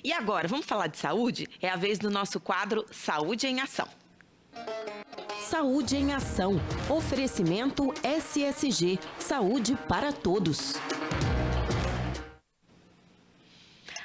E agora, vamos falar de saúde? É a vez do nosso quadro Saúde em Ação. Saúde em Ação. Oferecimento SSG. Saúde para todos.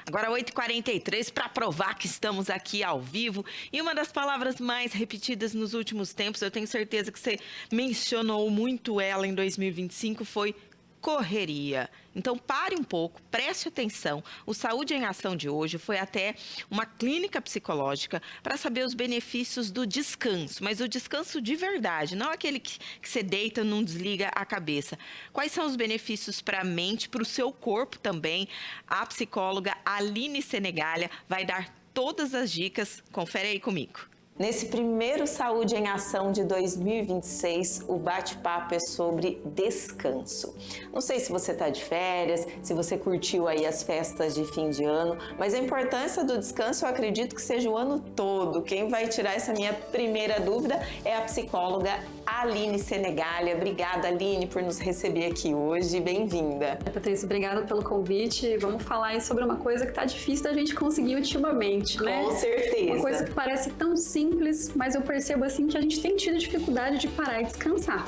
Agora 8h43, para provar que estamos aqui ao vivo. E uma das palavras mais repetidas nos últimos tempos, eu tenho certeza que você mencionou muito ela em 2025, foi correria. Então pare um pouco, preste atenção. O Saúde em Ação de hoje foi até uma clínica psicológica para saber os benefícios do descanso, mas o descanso de verdade, não aquele que você deita e não desliga a cabeça. Quais são os benefícios para a mente, para o seu corpo também? A psicóloga Aline Senegalha vai dar todas as dicas. Confere aí comigo. Nesse primeiro Saúde em Ação de 2026, o bate-papo é sobre descanso. Não sei se você está de férias, se você curtiu aí as festas de fim de ano, mas a importância do descanso eu acredito que seja o ano todo. Quem vai tirar essa minha primeira dúvida é a psicóloga Aline Senegalha. Obrigada, Aline, por nos receber aqui hoje. Bem-vinda. Patrícia, obrigada pelo convite. Vamos falar aí sobre uma coisa que está difícil da gente conseguir ultimamente, né? Com certeza. Uma coisa que parece tão simples, mas eu percebo assim que a gente tem tido dificuldade de parar e descansar.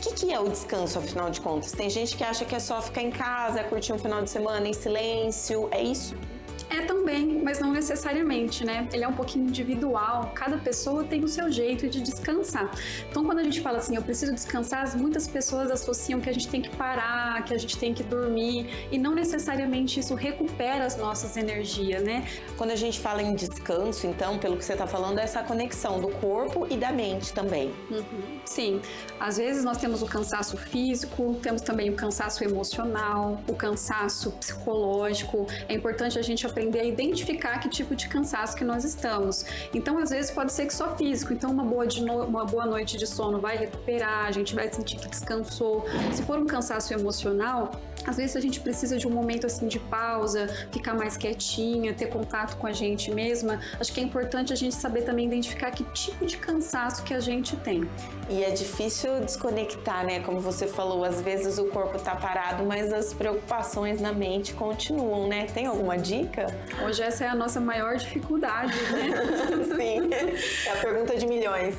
O que é o descanso, afinal de contas? Tem gente que acha que é só ficar em casa, curtir um final de semana em silêncio, é isso? É também, mas não necessariamente, né? Ele é um pouquinho individual, cada pessoa tem o seu jeito de descansar. Então, quando a gente fala assim, eu preciso descansar, muitas pessoas associam que a gente tem que parar, que a gente tem que dormir, e não necessariamente isso recupera as nossas energias, né? Quando a gente fala em descanso, então, pelo que você está falando, é essa conexão do corpo e da mente também. Sim, às vezes nós temos o cansaço físico, temos também o cansaço emocional, o cansaço psicológico. É importante a gente aprender a identificar que tipo de cansaço que nós estamos. Então, às vezes pode ser que só físico. Então, uma boa noite de sono vai recuperar, a gente vai sentir que descansou. Se for um cansaço emocional, às vezes a gente precisa de um momento assim de pausa, ficar mais quietinha, ter contato com a gente mesma. Acho que é importante a gente saber também identificar que tipo de cansaço que a gente tem. E é difícil desconectar, né? Como você falou, às vezes o corpo tá parado, mas as preocupações na mente continuam, né? Tem alguma dica? Hoje essa é a nossa maior dificuldade, né? Sim, é a pergunta de milhões.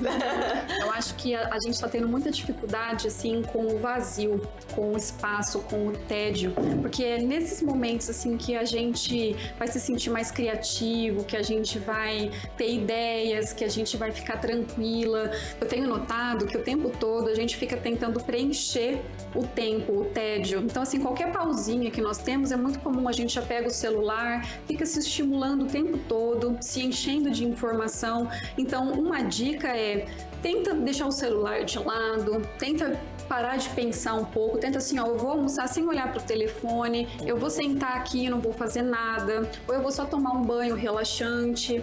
Eu acho que a gente está tendo muita dificuldade, assim, com o vazio, com o espaço, com o tédio, porque é nesses momentos, assim, que a gente vai se sentir mais criativo, que a gente vai ter ideias, que a gente vai ficar tranquila. Eu tenho notado que o tempo todo a gente fica tentando preencher o tempo, o tédio. Então, assim, qualquer pausinha que nós temos, é muito comum a gente já pega o celular, fica se estimulando o tempo todo, se enchendo de informação. Então, uma dica é, tenta deixar o celular de lado, tenta parar de pensar um pouco, tenta assim, ó, eu vou almoçar sem olhar pro telefone, eu vou sentar aqui e não vou fazer nada, ou eu vou só tomar um banho relaxante.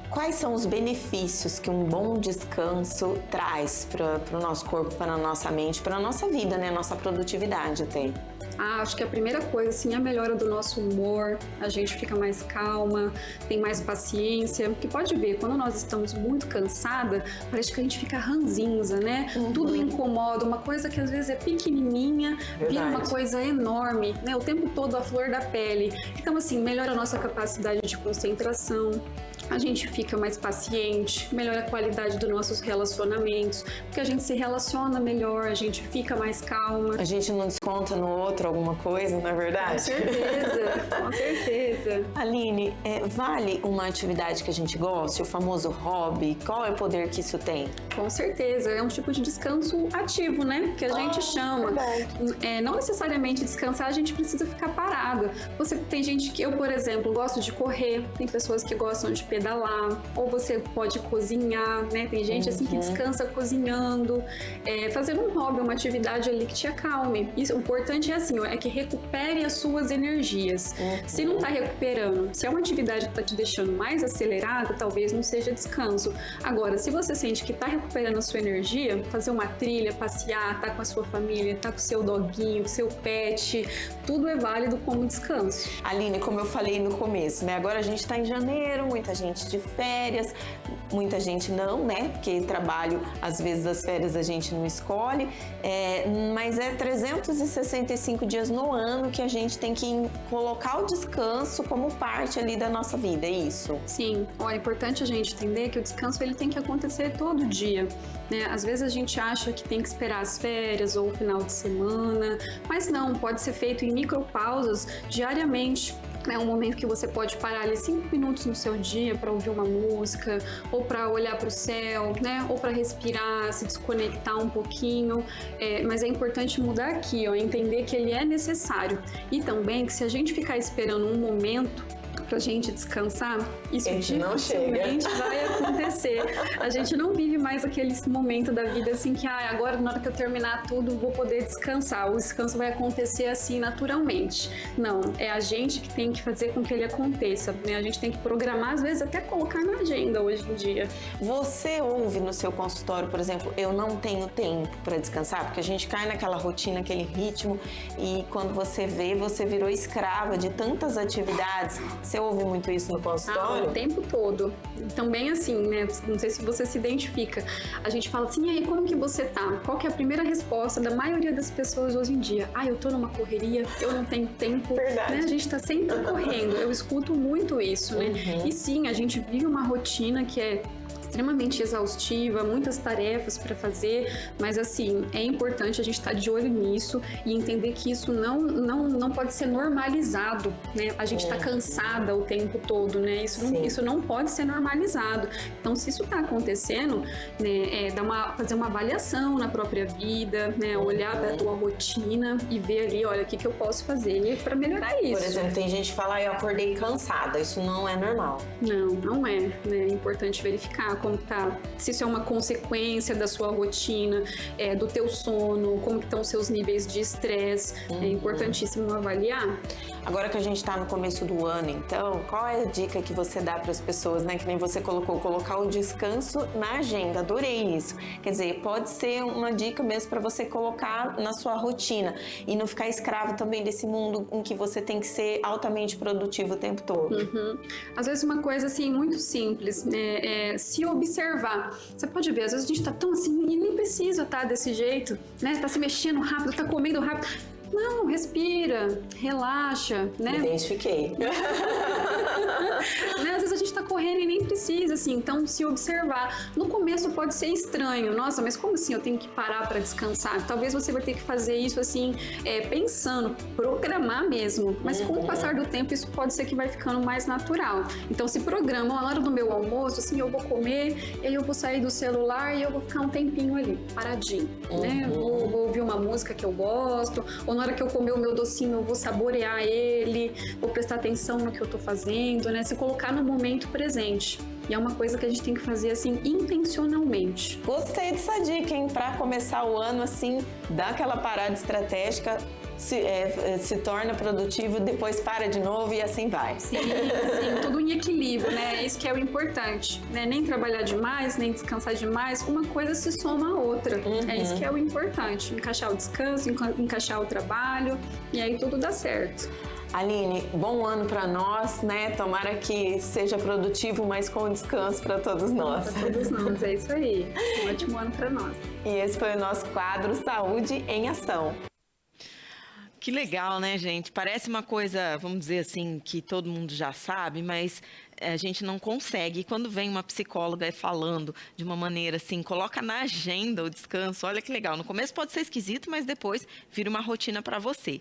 Quais são os benefícios que um bom descanso traz para o nosso corpo, para a nossa mente, para a nossa vida, né? Nossa produtividade até? Acho que a primeira coisa, assim, é a melhora do nosso humor, a gente fica mais calma, tem mais paciência, porque pode ver, quando nós estamos muito cansada, parece que a gente fica ranzinza, né? Tudo incomoda, uma coisa que às vezes é pequenininha, vira uma coisa enorme, né? O tempo todo a flor da pele. Então, assim, melhora a nossa capacidade de concentração, a gente fica mais paciente, melhora a qualidade dos nossos relacionamentos, porque a gente se relaciona melhor, a gente fica mais calma. A gente não desconta no outro alguma coisa, não é verdade? Com certeza, com certeza. Aline, vale uma atividade que a gente goste, o famoso hobby? Qual é o poder que isso tem? Com certeza, é um tipo de descanso ativo, né? Que a gente chama. Não necessariamente descansar, a gente precisa ficar parado. Tem gente que, eu, por exemplo, gosto de correr, tem pessoas que gostam de pedalar, ou você pode cozinhar, né? Tem gente assim que descansa cozinhando, fazendo um hobby, uma atividade ali que te acalme. Isso, o importante é assim, é que recupere as suas energias. Se não tá recuperando, se é uma atividade que tá te deixando mais acelerado, talvez não seja descanso. Agora, se você sente que tá recuperando a sua energia, fazer uma trilha, passear, tá com a sua família, tá com o seu doguinho, com o seu pet, tudo é válido como descanso. Aline, como eu falei no começo, né? Agora a gente tá em janeiro, muita gente de férias, muita gente não, né? Porque trabalho, às vezes as férias a gente não escolhe, mas é 365 365 dias no ano que a gente tem que colocar o descanso como parte ali da nossa vida, é isso? Sim, é importante a gente entender que o descanso ele tem que acontecer todo dia, né? Às vezes a gente acha que tem que esperar as férias ou o final de semana, mas não, pode ser feito em micropausas diariamente. É um momento que você pode parar ali 5 minutos no seu dia para ouvir uma música, ou para olhar para o céu, né? Ou para respirar, se desconectar um pouquinho. Mas é importante mudar aqui, ó, entender que ele é necessário. E também que se a gente ficar esperando um momento pra gente descansar, isso dificilmente vai acontecer. A gente não vive mais aquele momento da vida assim que agora na hora que eu terminar tudo vou poder descansar. O descanso vai acontecer assim naturalmente. Não, é a gente que tem que fazer com que ele aconteça, né? A gente tem que programar, às vezes até colocar na agenda hoje em dia. Você ouve no seu consultório, por exemplo, eu não tenho tempo para descansar, porque a gente cai naquela rotina, aquele ritmo, e quando você vê, você virou escrava de tantas atividades. Você ouve muito isso no consultório? O tempo todo. Também assim, né? Não sei se você se identifica. A gente fala assim, e aí, como que você tá? Qual que é a primeira resposta da maioria das pessoas hoje em dia? Eu tô numa correria, eu não tenho tempo. Verdade. Né? A gente tá sempre correndo. Eu escuto muito isso, né? E sim, a gente vive uma rotina que é extremamente exaustiva, muitas tarefas para fazer, mas assim, é importante a gente estar de olho nisso e entender que isso não pode ser normalizado, né? A gente está cansada o tempo todo, né? Isso não pode ser normalizado. Então, se isso está acontecendo, né, fazer uma avaliação na própria vida, né? Olhar para a tua rotina e ver ali, olha, o que eu posso fazer para melhorar isso. Por exemplo, tem gente que fala, eu acordei cansada, isso não é normal. Não é, né? É importante verificar como tá, se isso é uma consequência da sua rotina, do teu sono, como que estão os seus níveis de estresse. É importantíssimo avaliar. Agora que a gente está no começo do ano, então, qual é a dica que você dá para as pessoas, né? Que nem você colocou, colocar o descanso na agenda. Adorei isso. Quer dizer, pode ser uma dica mesmo para você colocar na sua rotina e não ficar escravo também desse mundo em que você tem que ser altamente produtivo o tempo todo. Às vezes uma coisa assim muito simples, né? Se observar. Você pode ver, às vezes a gente tá tão assim e nem precisa estar desse jeito, né? Tá se mexendo rápido, tá comendo rápido. Não, respira, relaxa, né? Me identifiquei. Né? Às vezes a gente tá correndo e nem precisa, assim, então se observar. No começo pode ser estranho, nossa, mas como assim eu tenho que parar para descansar? Talvez você vai ter que fazer isso assim, pensando, programar mesmo, mas com o passar do tempo isso pode ser que vai ficando mais natural. Então se programa, na hora do meu almoço, assim, eu vou comer, e aí eu vou sair do celular e eu vou ficar um tempinho ali, paradinho, né? Vou ouvir uma música que eu gosto, ou na hora que eu comer o meu docinho, eu vou saborear ele, vou prestar atenção no que eu tô fazendo, né? Se colocar no momento presente. E é uma coisa que a gente tem que fazer, assim, intencionalmente. Gostei dessa dica, hein? Pra começar o ano, assim, dá aquela parada estratégica, se torna produtivo, depois para de novo e assim vai. Sim, tudo em equilíbrio, né? Isso que é o importante, né? Nem trabalhar demais, nem descansar demais, uma coisa se soma à outra. É isso que é o importante, encaixar o descanso, encaixar o trabalho, e aí tudo dá certo. Aline, bom ano para nós, né? Tomara que seja produtivo, mas com descanso para todos nós. Para todos nós, é isso aí. Um ótimo ano para nós. E esse foi o nosso quadro Saúde em Ação. Que legal, né, gente? Parece uma coisa, vamos dizer assim, que todo mundo já sabe, mas a gente não consegue. E quando vem uma psicóloga falando de uma maneira assim, coloca na agenda o descanso, olha que legal. No começo pode ser esquisito, mas depois vira uma rotina para você.